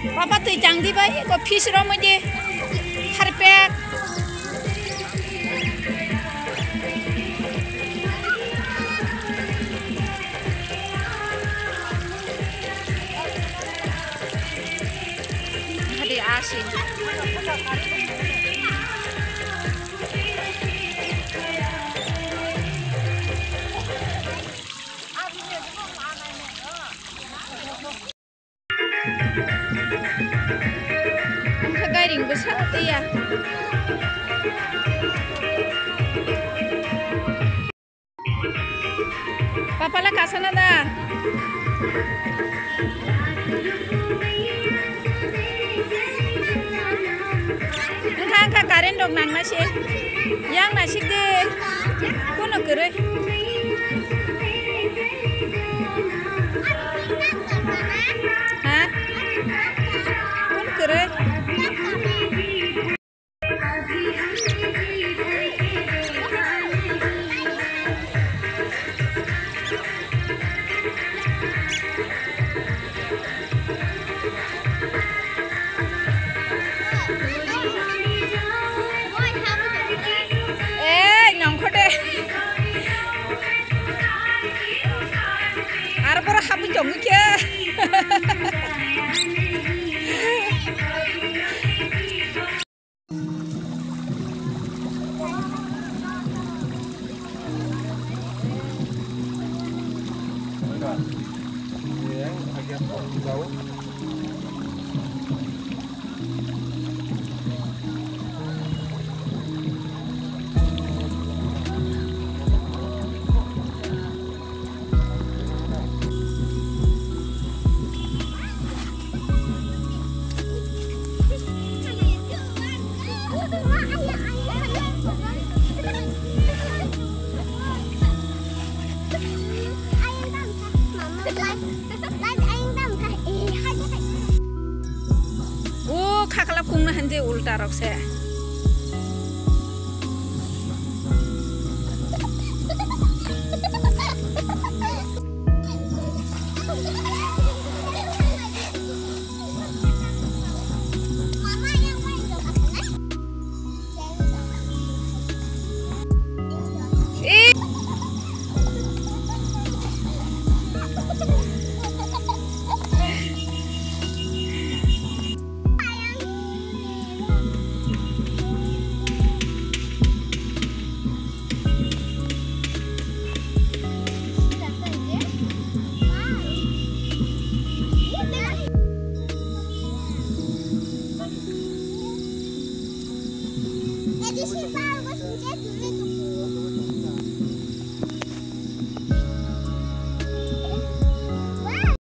Papa tui chang di bai ko fish ro mo di harpek. Hadi asin. Garing besar ya. Papa lah kasana dah. Angka karen dong nang nasi, yang nasi deh, kono kere. Hah? Kono kere. Happy jong kia. Kakalap kung na hindi ulta rok saya. Jadi sih, Pak,